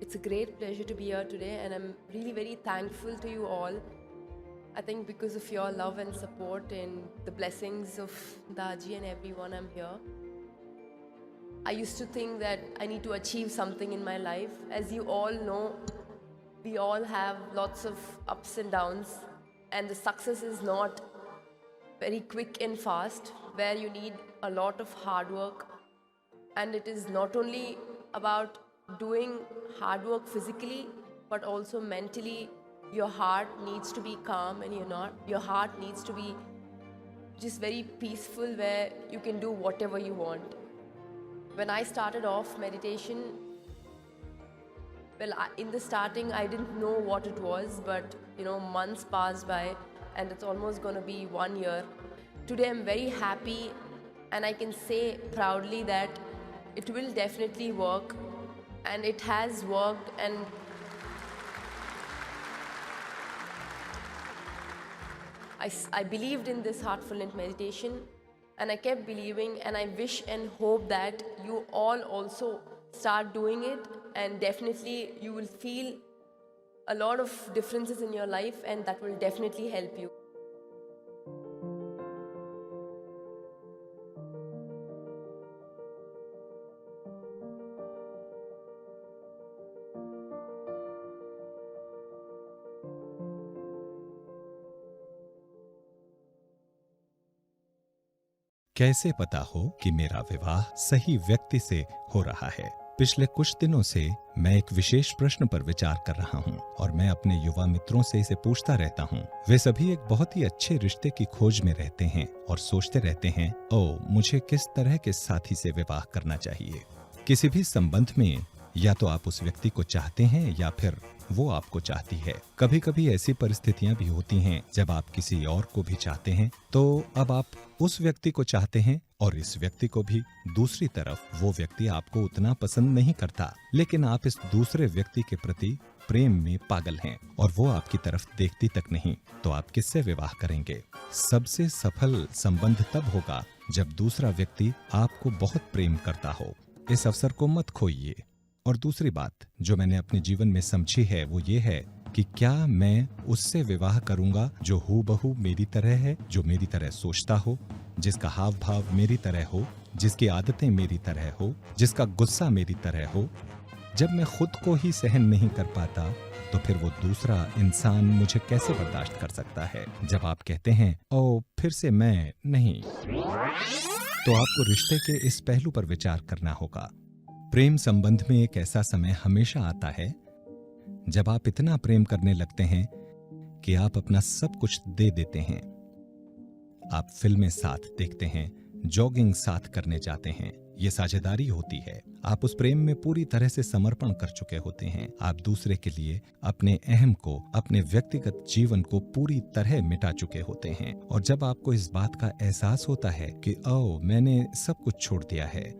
It's a great pleasure to be here today, and I'm really very thankful to you all. I think because of your love and support and the blessings of Daji and everyone, I'm here. I used to think that I need to achieve something in my life. As you all know, we all have lots of ups and downs, and the success is not very quick and fast, where you need a lot of hard work. And it is not only about doing hard work physically, but also mentally. Your heart needs to be calm, and your heart needs to be just very peaceful, where you can do whatever you want. When I started off meditation, in the starting I didn't know what it was, but months passed by, and it's almost going to be 1 year. Today I'm very happy, and I can say proudly that it will definitely work, and it has worked. And I believed in this heartfulness meditation, and I kept believing, and I wish and hope that you all also start doing it, and definitely you will feel a lot of differences in your life, and that will definitely help you. कैसे पता हो कि मेरा विवाह सही व्यक्ति से हो रहा है? पिछले कुछ दिनों से मैं एक विशेष प्रश्न पर विचार कर रहा हूँ, और मैं अपने युवा मित्रों से इसे पूछता रहता हूँ। वे सभी एक बहुत ही अच्छे रिश्ते की खोज में रहते हैं और सोचते रहते हैं, ओ मुझे किस तरह के साथी से विवाह करना चाहिए। किसी भी संबंध में या तो आप उस व्यक्ति को चाहते हैं या फिर वो आपको चाहती है। कभी कभी ऐसी परिस्थितियां भी होती हैं जब आप किसी और को भी चाहते हैं, तो अब आप उस व्यक्ति को चाहते हैं और इस व्यक्ति को भी। दूसरी तरफ वो व्यक्ति आपको उतना पसंद नहीं करता, लेकिन आप इस दूसरे व्यक्ति के प्रति प्रेम में पागल हैं और वो आपकी तरफ देखती तक नहीं, तो आप किससे विवाह करेंगे? सबसे सफल संबंध तब होगा जब दूसरा व्यक्ति आपको बहुत प्रेम करता हो। इस अवसर को मत खोइए। और दूसरी बात जो मैंने अपने जीवन में समझी है वो ये है कि क्या मैं उससे विवाह करूंगा जो हूबहू मेरी तरह है, जो मेरी तरह सोचता हो, जिसका हाव भाव मेरी तरह हो, जिसकी आदतें मेरी तरह हो, जिसका गुस्सा मेरी तरह हो। जब मैं खुद को ही सहन नहीं कर पाता, तो फिर वो दूसरा इंसान मुझे कैसे बर्दाश्त कर सकता है? जब आप कहते हैं ओ फिर से मैं नहीं, तो आपको रिश्ते के इस पहलू पर विचार करना होगा। प्रेम संबंध में एक ऐसा समय हमेशा आता है जब आप इतना प्रेम करने लगते हैं कि आप अपना सब कुछ दे देते हैं। आप फिल्में साथ देखते हैं, जॉगिंग साथ करने जाते हैं, ये साझेदारी होती है। आप उस प्रेम में पूरी तरह से समर्पण कर चुके होते हैं। आप दूसरे के लिए अपने अहम को, अपने व्यक्तिगत जीवन को पूरी तरह मिटा चुके होते हैं। और जब आपको इस बात का एहसास होता है कि ओ मैंने सब कुछ छोड़ दिया है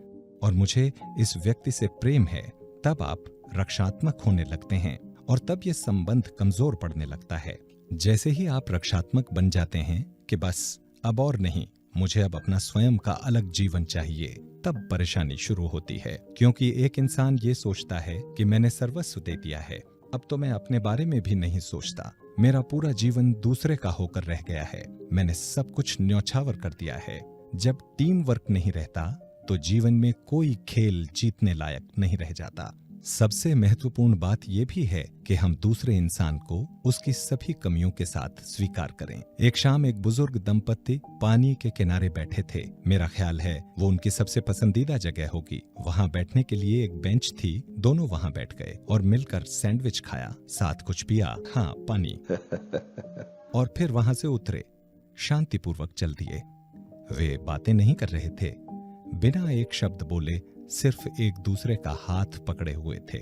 और मुझे इस व्यक्ति से प्रेम है, तब आप रक्षात्मक होने लगते हैं और तब ये संबंध कमजोर पड़ने लगता है। जैसे ही आप रक्षात्मक बन जाते हैं कि बस अब और नहीं, मुझे अब अपना स्वयं का अलग जीवन चाहिए, तब परेशानी शुरू होती है। क्योंकि एक इंसान ये सोचता है कि मैंने सर्वस्व दे दिया है, अब तो मैं अपने बारे में भी नहीं सोचता, मेरा पूरा जीवन दूसरे का होकर रह गया है, मैंने सब कुछ न्यौछावर कर दिया है। जब टीम वर्क नहीं रहता तो जीवन में कोई खेल जीतने लायक नहीं रह जाता। सबसे महत्वपूर्ण बात यह भी है कि हम दूसरे इंसान को उसकी सभी कमियों के साथ स्वीकार करें। एक शाम एक बुजुर्ग दंपत्ति पानी के किनारे बैठे थे। मेरा ख्याल है वो उनकी सबसे पसंदीदा जगह होगी। वहाँ बैठने के लिए एक बेंच थी। दोनों वहाँ बैठ गए और मिलकर सैंडविच खाया, साथ कुछ पिया, हाँ पानी, और फिर वहाँ से उतरे, शांतिपूर्वक चल दिए। वे बातें नहीं कर रहे थे, बिना एक शब्द बोले सिर्फ एक दूसरे का हाथ पकड़े हुए थे।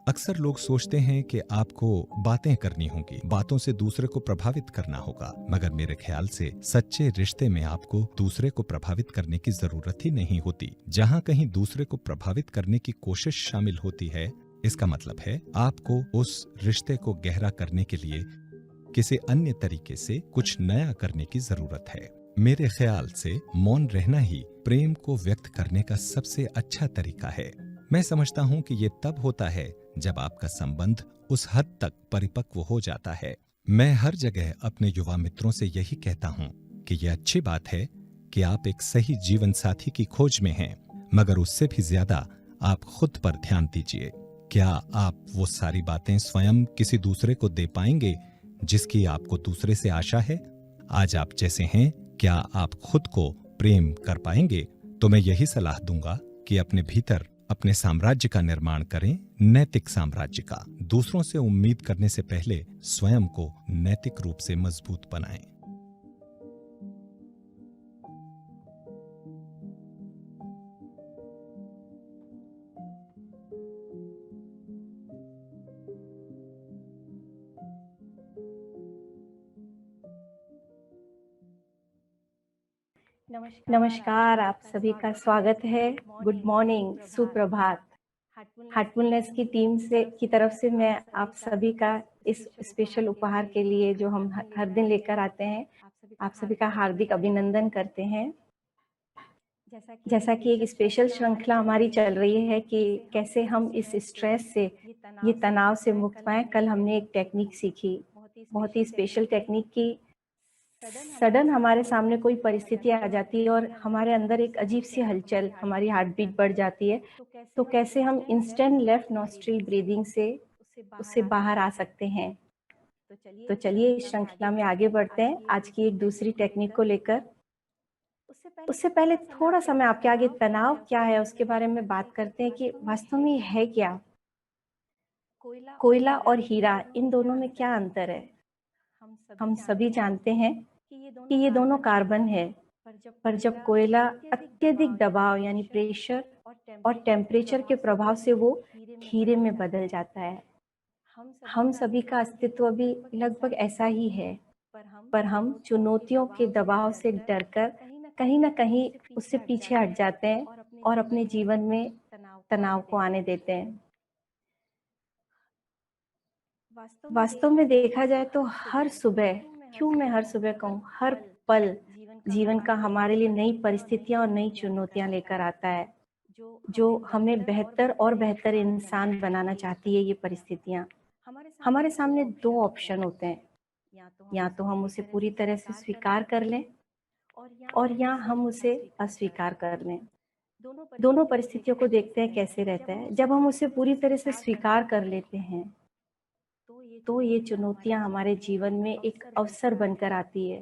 अक्सर लोग सोचते हैं कि आपको बातें करनी होंगी, बातों से दूसरे को प्रभावित करना होगा, मगर मेरे ख्याल से सच्चे रिश्ते में आपको दूसरे को प्रभावित करने की जरूरत ही नहीं होती। जहाँ कहीं दूसरे को प्रभावित करने की कोशिश शामिल होती है, इसका मतलब है आपको उस रिश्ते को गहरा करने के लिए किसी अन्य तरीके से कुछ नया करने की जरूरत है। मेरे ख्याल से मौन रहना ही प्रेम को व्यक्त करने का सबसे अच्छा तरीका है। मैं समझता हूँ कि ये तब होता है जब आपका संबंध उस हद तक परिपक्व हो जाता है। मैं हर जगह अपने युवा मित्रों से यही कहता हूँ कि यह अच्छी बात है कि आप एक सही जीवन साथी की खोज में हैं, मगर उससे भी ज्यादा आप खुद पर ध्यान दीजिए। क्या आप वो सारी बातें स्वयं किसी दूसरे को दे पाएंगे जिसकी आपको दूसरे से आशा है? आज आप जैसे हैं, क्या आप खुद को प्रेम कर पाएंगे? तो मैं यही सलाह दूंगा कि अपने भीतर अपने साम्राज्य का निर्माण करें, नैतिक साम्राज्य का। दूसरों से उम्मीद करने से पहले स्वयं को नैतिक रूप से मजबूत बनाएं। नमस्कार, आप सभी का स्वागत है। गुड मॉर्निंग, सुप्रभात। हार्टफुलनेस की टीम से की तरफ से मैं आप सभी का इस स्पेशल उपहार के लिए जो हम हर दिन लेकर आते हैं, आप सभी का हार्दिक अभिनंदन करते हैं। जैसा कि एक स्पेशल श्रृंखला हमारी चल रही है कि कैसे हम इस स्ट्रेस से, ये तनाव से मुक्त पाएँ। कल हमने एक टेक्निक सीखी, बहुत ही स्पेशल टेक्निक की सडन हमारे सामने कोई परिस्थिति आ जाती है और हमारे अंदर एक अजीब सी हलचल, हमारी हार्ट बीट बढ़ जाती है, तो कैसे हम इंस्टेंट लेफ्ट नॉस्ट्रिल ब्रीदिंग से उससे बाहर आ सकते हैं। तो चलिए इस श्रृंखला में आगे बढ़ते हैं आज की एक दूसरी टेक्निक को लेकर। उससे पहले थोड़ा सा मैं आपके आगे तनाव क्या है उसके बारे में बात करते हैं कि वास्तव में है क्या। कोयला और हीरा, इन दोनों में क्या अंतर है? हम सभी जानते हैं कि ये दोनों कार्बन है, पर जब कोयला अत्यधिक दबाव यानी प्रेशर और टेम्परेचर के प्रभाव से वो हीरे में बदल जाता है। हम सभी का अस्तित्व भी लगभग ऐसा ही है, पर हम चुनौतियों के दबाव से डरकर कहीं ना कहीं उससे पीछे हट जाते हैं और अपने जीवन में तनाव को आने देते हैं। वास्तव में देखा जाए तो हर सुबह, क्यों मैं हर सुबह कहूँ, हर पल जीवन का हमारे लिए नई परिस्थितियां और नई चुनौतियां लेकर आता है, जो हमें बेहतर और बेहतर इंसान बनाना चाहती है। ये परिस्थितियां हमारे सामने दो ऑप्शन होते हैं, या तो हम उसे पूरी तरह से स्वीकार कर लें और या हम उसे अस्वीकार कर लें। दोनों परिस्थितियों को देखते हैं कैसे रहता है। जब हम उसे पूरी तरह से स्वीकार कर लेते हैं तो ये चुनौतियां हमारे जीवन में एक अवसर बनकर आती है।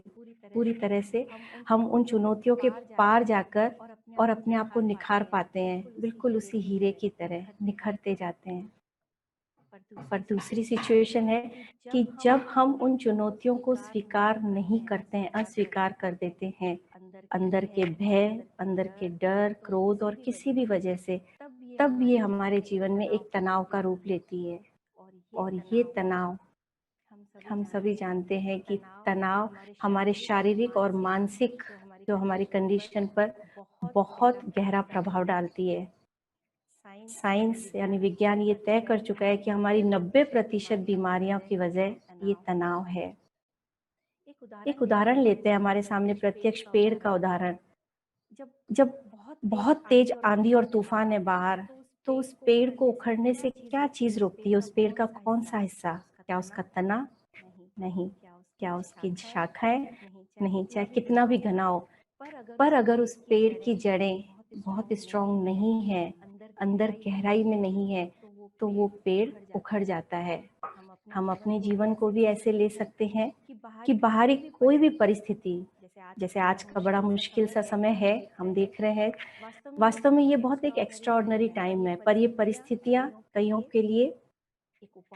पूरी तरह से हम उन चुनौतियों के पार जाकर और अपने आप को निखार पाते हैं, बिल्कुल उसी हीरे की तरह निखरते जाते हैं। पर दूसरी सिचुएशन है कि जब हम उन चुनौतियों को स्वीकार नहीं करते हैं, अस्वीकार कर देते हैं, अंदर के भय, अंदर के डर, क्रोध और किसी भी वजह से, तब ये हमारे जीवन में एक तनाव का रूप लेती है। और ये तनाव, हम सभी जानते हैं कि तनाव हमारे शारीरिक और मानसिक जो हमारी कंडीशन पर बहुत गहरा प्रभाव डालती है। साइंस यानी विज्ञान ये तय कर चुका है कि हमारी 90% बीमारियों की वजह ये तनाव है। एक उदाहरण लेते हैं हमारे सामने प्रत्यक्ष पेड़ का उदाहरण। जब बहुत तेज आंधी और तूफान है बाहर, तो उस पेड़ को उखड़ने से क्या चीज रोकती है? उस पेड़ का कौन सा हिस्सा? क्या उसका तना? नहीं। क्या उसकी शाखाएं? नहीं, चाहे कितना भी घना हो। पर अगर उस पेड़ की जड़ें बहुत स्ट्रांग नहीं है, अंदर गहराई में नहीं है, तो वो पेड़ उखड़ जाता है। हम अपने जीवन को भी ऐसे ले सकते हैं कि बाहरी कोई भी परिस्थिति, जैसे आज का बड़ा मुश्किल सा समय है, हम देख रहे हैं, वास्तव में ये बहुत एक एक्स्ट्राऑर्डिनरी टाइम है, पर ये परिस्थितियां कईयों के लिए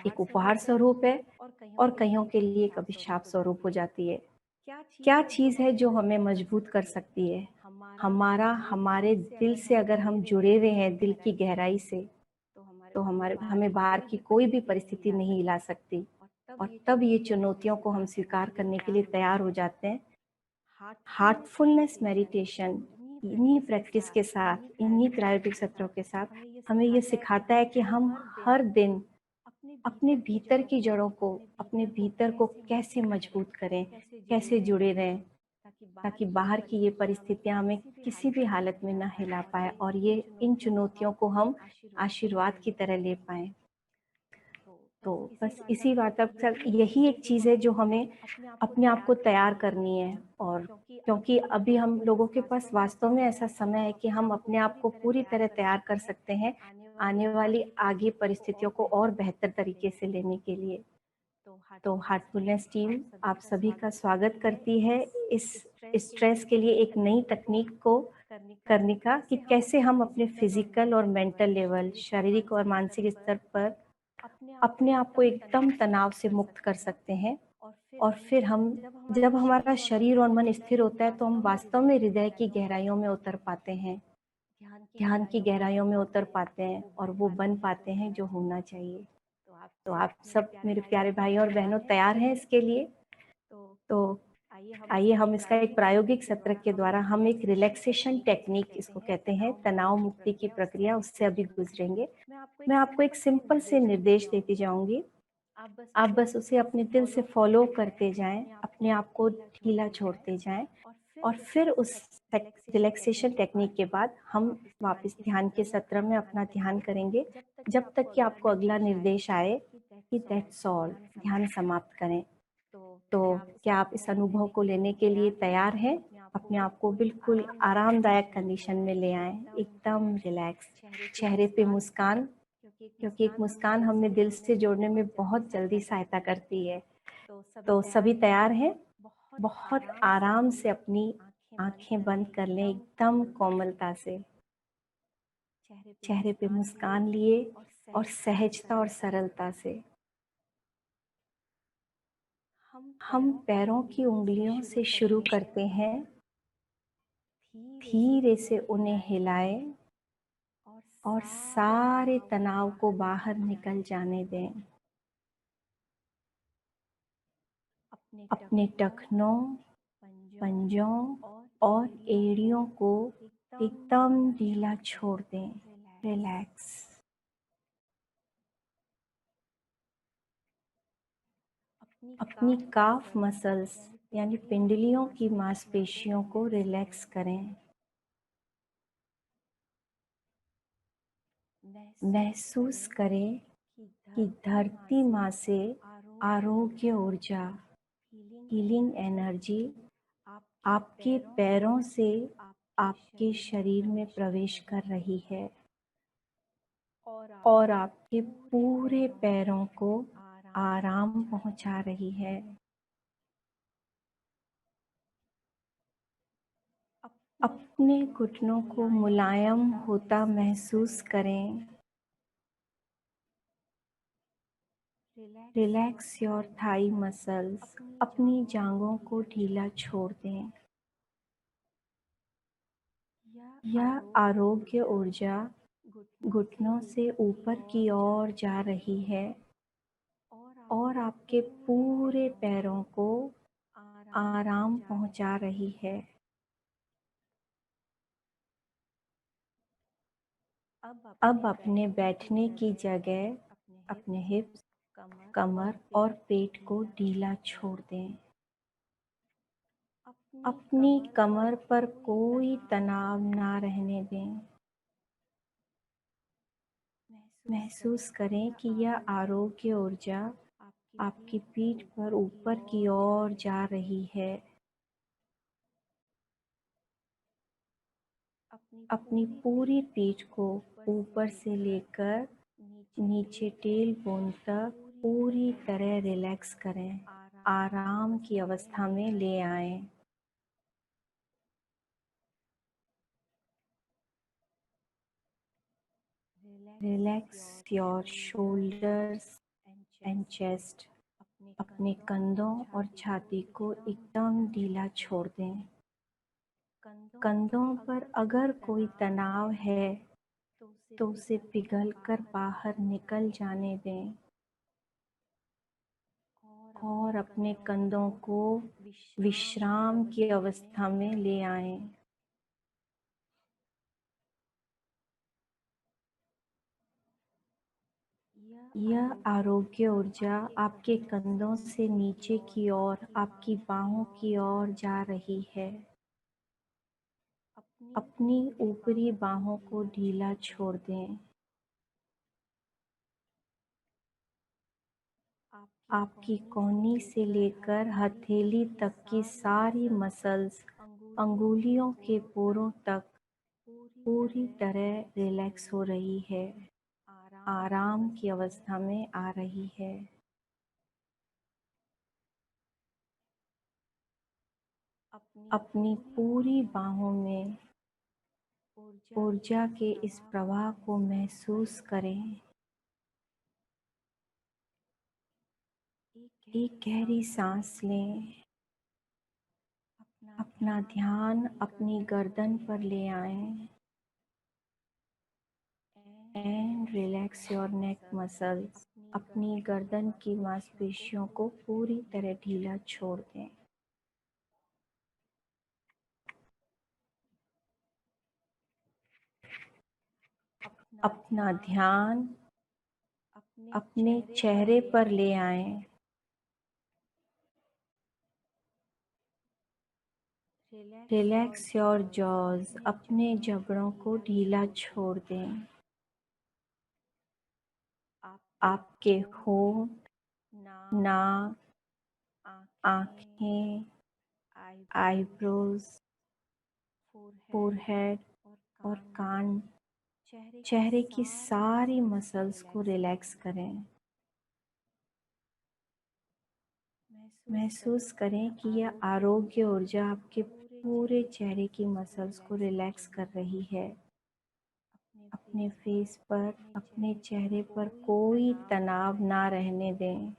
एक उपहार स्वरूप है और कईयों के लिए एक अभिशाप स्वरूप हो जाती है। क्या चीज है जो हमें मजबूत कर सकती है? हमारे दिल से अगर हम जुड़े हुए हैं, दिल की गहराई से, तो हमें बाहर की कोई भी परिस्थिति नहीं हिला सकती। और तब ये चुनौतियों को हम स्वीकार करने के लिए तैयार हो जाते हैं। हार्टफुलनेस मेडिटेशन, इन्हीं प्रैक्टिस के साथ, इन्हीं क्रायोटिक सत्रों के साथ हमें ये सिखाता है कि हम हर दिन अपने भीतर की जड़ों को, अपने भीतर को कैसे मजबूत करें, कैसे जुड़े रहें, ताकि बाहर की ये परिस्थितियां हमें किसी भी हालत में ना हिला पाए और ये इन चुनौतियों को हम आशीर्वाद की तरह ले पाएं। तो बस इसी बात अब सर यही एक चीज़ है जो हमें अपने आप को तैयार करनी है। और क्योंकि अभी हम लोगों के पास वास्तव में ऐसा समय है कि हम अपने आप को पूरी तरह तैयार कर सकते हैं आने वाली आगे परिस्थितियों को और बेहतर तरीके से लेने के लिए। तो हार्टफुलनेस टीम आप सभी का स्वागत करती है इस स्ट्रेस के लिए एक नई तकनीक को करने का कि कैसे हम अपने फिजिकल और मेंटल लेवल, शारीरिक और मानसिक स्तर पर अपने आप को एकदम तनाव से मुक्त कर सकते हैं। और फिर हम जब हमारा शरीर और मन स्थिर होता है तो हम वास्तव में हृदय की गहराइयों में उतर पाते हैं, ध्यान की गहराइयों में उतर पाते हैं और वो बन पाते हैं जो होना चाहिए। तो आप सब मेरे प्यारे भाई और बहनों तैयार हैं इसके लिए? तो आइए हम इसका एक प्रायोगिक सत्र के द्वारा हम एक रिलैक्सेशन टेक्निक इसको कहते हैं, तनाव मुक्ति की प्रक्रिया, उससे अभी गुजरेंगे। मैं आपको एक सिंपल से निर्देश देती जाऊंगी, आप बस उसे अपने दिल से फॉलो करते जाएं, अपने आप को ढीला छोड़ते जाएं और फिर उस रिलैक्सेशन टेक्निक के बाद हम वापस ध्यान के सत्र में अपना ध्यान करेंगे जब तक कि आपको अगला निर्देश आए कि दैट्स ऑल, ध्यान समाप्त करें। तो क्या आप इस अनुभव को लेने के लिए तैयार हैं? अपने आप को बिल्कुल आरामदायक कंडीशन में ले आएं, एकदम रिलैक्स, चेहरे पे मुस्कान, क्योंकि एक मुस्कान हमें दिल से जोड़ने में बहुत जल्दी सहायता करती है। तो सभी तैयार हैं? बहुत आराम से अपनी आंखें बंद कर लें, एकदम कोमलता से चेहरे पे मुस्कान लिए और सहजता और सरलता से हम पैरों की उंगलियों से शुरू करते हैं, धीरे से उन्हें हिलाएं और सारे तनाव को बाहर निकल जाने दें। अपने टखनों, पंजों और एड़ियों को एकदम ढीला छोड़ दें, रिलैक्स। अपनी काफ मसल्स यानी पिंडलियों की मांसपेशियों को रिलैक्स करें। महसूस करें कि धरती माँ से आरोग्य ऊर्जा, हीलिंग एनर्जी आपके पैरों से आपके शरीर में प्रवेश कर रही है और आपके पूरे पैरों को आराम पहुंचा रही है। अपने घुटनों को मुलायम होता महसूस करें। रिलैक्स योर थाई मसल्स, अपनी जांघों को ढीला छोड़ दें। यह आरोग्य ऊर्जा घुटनों से ऊपर की ओर जा रही है और आपके पूरे पैरों को आराम पहुंचा रही है। अब अपने बैठने की जगह, अपने हिप्स, कमर और पेट को ढीला छोड़ दें। अपनी कमर पर कोई तनाव ना रहने दें। महसूस करें कि यह आरोग्य ऊर्जा आपकी पीठ पर ऊपर की ओर जा रही है। अपनी पूरी पीठ को ऊपर से लेकर नीचे टेल बोन तक पूरी तरह रिलैक्स करें, आराम की अवस्था में ले आएं। Relax your shoulders and chest, अपने कंधों और छाती को एकदम ढीला छोड़ दें। कंधों पर अगर कोई तनाव है तो उसे पिघल कर बाहर निकल जाने दें और अपने कंधों को विश्राम की अवस्था में ले आएं। यह आरोग्य ऊर्जा आपके कंधों से नीचे की ओर, आपकी बाहों की ओर जा रही है। अपनी ऊपरी बाहों को ढीला छोड़ दें। आपकी कोहनी से लेकर हथेली तक की सारी मसल्स, अंगुलियों के पोरों तक पूरी तरह रिलैक्स हो रही है, आराम की अवस्था में आ रही है। अपनी पूरी बाहों में ऊर्जा के इस प्रवाह को महसूस करें। एक गहरी सांस लें। अपना ध्यान अपनी गर्दन पर ले आएं and relax your neck muscles. अपनी गर्दन की मांसपेशियों को पूरी तरह ढीला छोड़ दें। अपना ध्यान अपने चेहरे पर ले आएं। Relax your jaws. अपने जबड़ों को ढीला छोड़ दें। आपके होंठ, नाक, आँखें, आईब्रोज, फोरहेड और कान, चेहरे की सारी मसल्स को रिलैक्स करें। महसूस करें कि यह आरोग्य ऊर्जा आपके पूरे चेहरे की मसल्स को रिलैक्स कर रही है। अपने फेस पर, अपने चेहरे पर कोई तनाव ना रहने दें।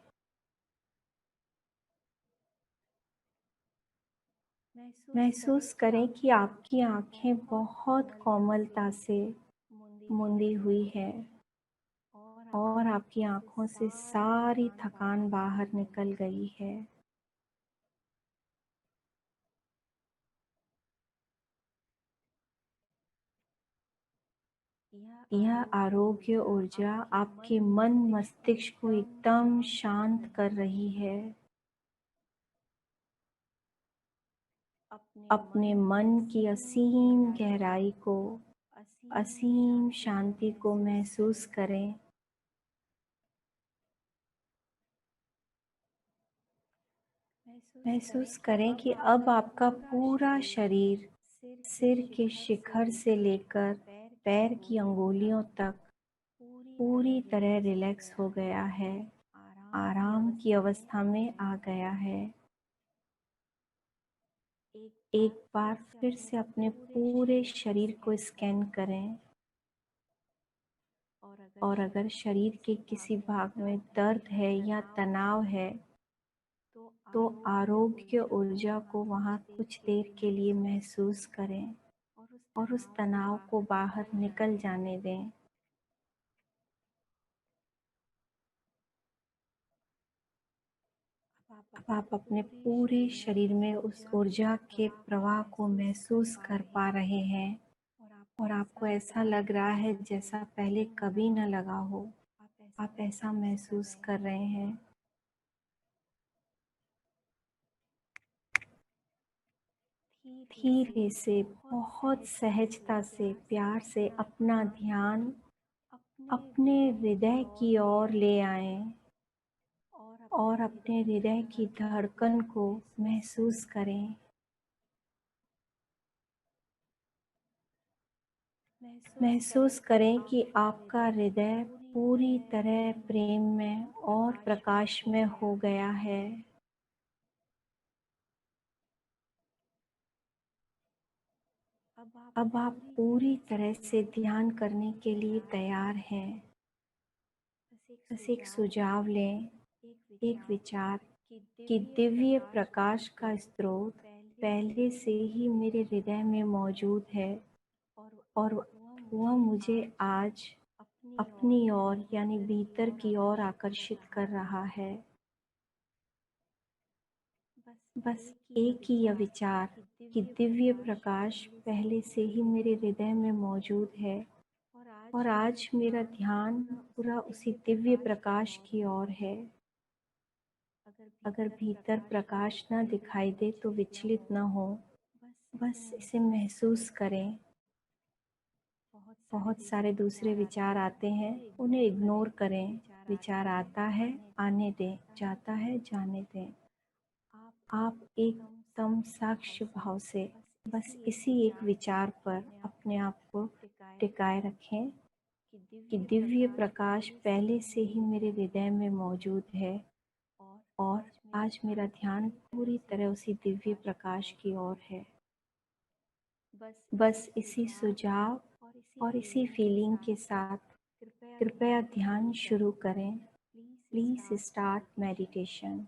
महसूस करें कि आपकी आंखें बहुत कोमलता से मुंदी हुई है और आपकी आंखों से सारी थकान बाहर निकल गई है। यह आरोग्य ऊर्जा आपके मन मस्तिष्क को एकदम शांत कर रही है। अपने मन की असीम गहराई को, असीम शांति को महसूस करें। महसूस करें कि अब आपका पूरा शरीर सिर के शिखर से लेकर पैर की अंगुलियों तक पूरी तरह रिलैक्स हो गया है, आराम की अवस्था में आ गया है। एक बार फिर से अपने पूरे शरीर को स्कैन करें और अगर शरीर के किसी भाग में दर्द है या तनाव है तो आरोग्य ऊर्जा को वहाँ कुछ देर के लिए महसूस करें और उस तनाव को बाहर निकल जाने दें। अब आप अपने पूरे शरीर में उस ऊर्जा के प्रवाह को महसूस कर पा रहे हैं और आपको ऐसा लग रहा है जैसा पहले कभी न लगा हो। आप ऐसा महसूस कर रहे हैं। धीरे से, बहुत सहजता से, प्यार से अपना ध्यान अपने हृदय की ओर ले आएं और अपने हृदय की धड़कन को महसूस करें। महसूस करें कि आपका हृदय पूरी तरह प्रेम में और प्रकाश में हो गया है। अब आप पूरी तरह से ध्यान करने के लिए तैयार हैं। बस एक सुझाव लें, एक विचार कि दिव्य प्रकाश का स्रोत पहले से ही मेरे हृदय में मौजूद है और वह मुझे आज अपनी ओर यानी भीतर की ओर आकर्षित कर रहा है। बस एक ही यह विचार कि दिव्य प्रकाश पहले से ही मेरे हृदय में मौजूद है और आज मेरा ध्यान पूरा उसी दिव्य प्रकाश की ओर है। अगर भीतर प्रकाश न दिखाई दे तो विचलित न हो, बस इसे महसूस करें। बहुत सारे दूसरे विचार आते हैं, उन्हें इग्नोर करें विचार आता है आने दें, जाता है जाने दें। आप एकदम साक्ष्य भाव से बस इसी एक विचार पर अपने आप को टिकाए रखें कि दिव्य प्रकाश पहले से ही मेरे हृदय में मौजूद है और आज मेरा ध्यान पूरी तरह उसी दिव्य प्रकाश की ओर है। बस इसी सुझाव और इसी फीलिंग के साथ कृपया ध्यान शुरू करें। Please start meditation.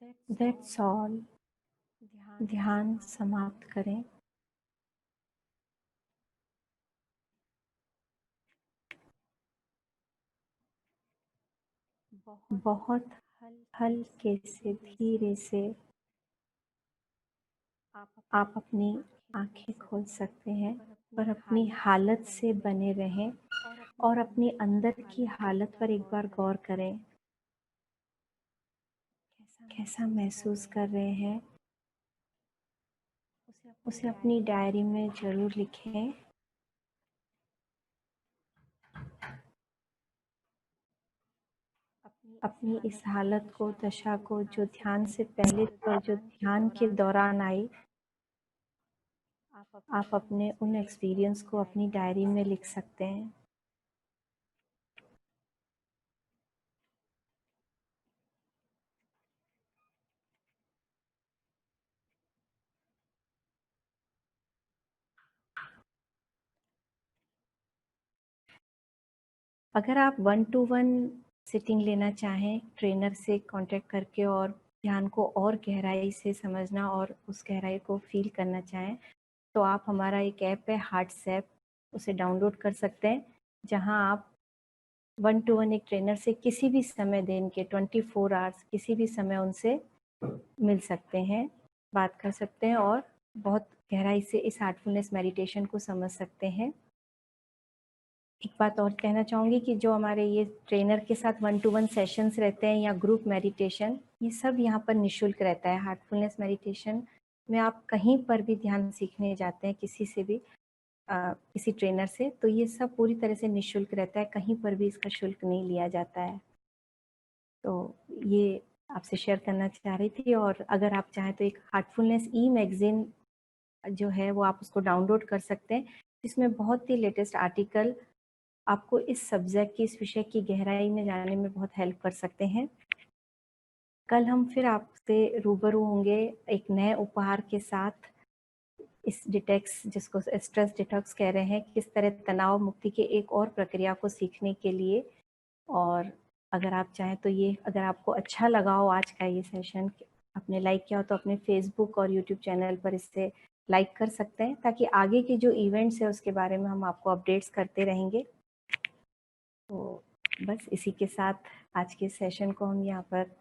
That's all. ध्यान समाप्त करें। बहुत हल्के से, धीरे से आप अपनी आंखें खोल सकते हैं और अपनी हालत से बने रहें और अपनी अंदर की हालत पर एक बार गौर करें। कैसा महसूस कर रहे हैं उसे अपनी डायरी में ज़रूर लिखें। अपनी इस हालत को, दशा को, जो ध्यान से पहले और जो ध्यान के दौरान आई, आप अपने उन एक्सपीरियंस को अपनी डायरी में लिख सकते हैं। अगर आप 1-to-1 सिटिंग लेना चाहें ट्रेनर से कांटेक्ट करके और ध्यान को और गहराई से समझना और उस गहराई को फील करना चाहें, तो आप हमारा एक ऐप है हार्ट्स, उसे डाउनलोड कर सकते हैं, जहां आप 1-to-1 एक ट्रेनर से किसी भी समय दिन के 24 आवर्स किसी भी समय उनसे मिल सकते हैं, बात कर सकते हैं और बहुत गहराई से इस हार्टफुलनेस मेडिटेशन को समझ सकते हैं। एक बात और कहना चाहूँगी कि जो हमारे ये ट्रेनर के साथ 1-to-1 सेशंस रहते हैं या ग्रुप मेडिटेशन, ये सब यहाँ पर निःशुल्क रहता है। हार्टफुलनेस मेडिटेशन में आप कहीं पर भी ध्यान सीखने जाते हैं किसी से भी, किसी ट्रेनर से, तो ये सब पूरी तरह से निःशुल्क रहता है, कहीं पर भी इसका शुल्क नहीं लिया जाता है। तो ये आपसे शेयर करना चाह रही थी। और अगर आप चाहें तो एक हार्टफुलनेस मैगज़ीन जो है वो आप उसको डाउनलोड कर सकते हैं, जिसमें बहुत ही लेटेस्ट आर्टिकल आपको इस सब्जेक्ट की, इस विषय की गहराई में जाने में बहुत हेल्प कर सकते हैं। कल हम फिर आपसे रूबरू होंगे एक नए उपहार के साथ। इस डिटेक्स, जिसको स्ट्रेस डिटॉक्स कह रहे हैं, किस तरह तनाव मुक्ति के एक और प्रक्रिया को सीखने के लिए। और अगर आप चाहें तो ये, अगर आपको अच्छा लगा हो आज का ये सेशन, आपने लाइक किया हो, तो अपने फेसबुक और यूट्यूब चैनल पर इसे लाइक कर सकते हैं, ताकि आगे के जो इवेंट्स है उसके बारे में हम आपको अपडेट्स करते रहेंगे। तो बस इसी के साथ आज के सेशन को हम यहाँ पर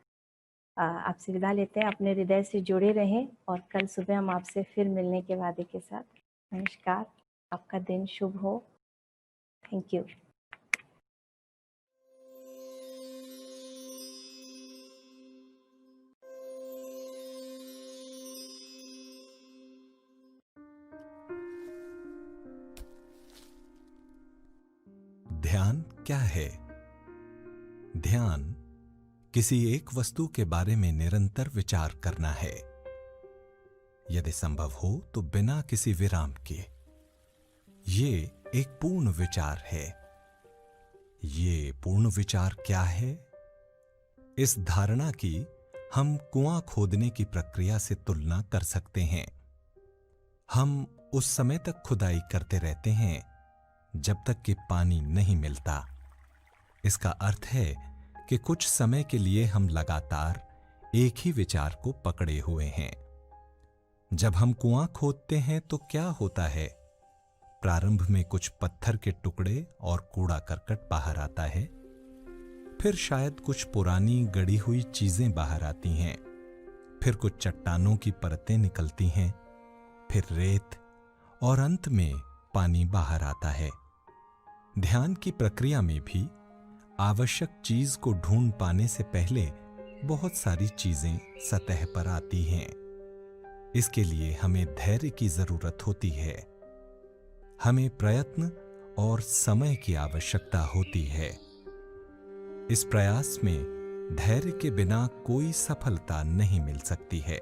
आपसे विदा लेते हैं। अपने हृदय से जुड़े रहें और कल सुबह हम आपसे फिर मिलने के वादे के साथ। नमस्कार, आपका दिन शुभ हो। Thank you. ध्यान क्या है? ध्यान किसी एक वस्तु के बारे में निरंतर विचार करना है, यदि संभव हो तो बिना किसी विराम के। ये एक पूर्ण विचार है। ये पूर्ण विचार क्या है? इस धारणा की हम कुआं खोदने की प्रक्रिया से तुलना कर सकते हैं। हम उस समय तक खुदाई करते रहते हैं जब तक कि पानी नहीं मिलता। इसका अर्थ है कि कुछ समय के लिए हम लगातार एक ही विचार को पकड़े हुए हैं। जब हम कुआं खोदते हैं तो क्या होता है? प्रारंभ में कुछ पत्थर के टुकड़े और कूड़ा करकट बाहर आता है, फिर शायद कुछ पुरानी गड़ी हुई चीजें बाहर आती हैं, फिर कुछ चट्टानों की परतें निकलती हैं, फिर रेत, और अंत में पानी बाहर आता है। ध्यान की प्रक्रिया में भी आवश्यक चीज को ढूंढ पाने से पहले बहुत सारी चीजें सतह पर आती हैं। इसके लिए हमें धैर्य की जरूरत होती है, हमें प्रयत्न और समय की आवश्यकता होती है। इस प्रयास में धैर्य के बिना कोई सफलता नहीं मिल सकती है।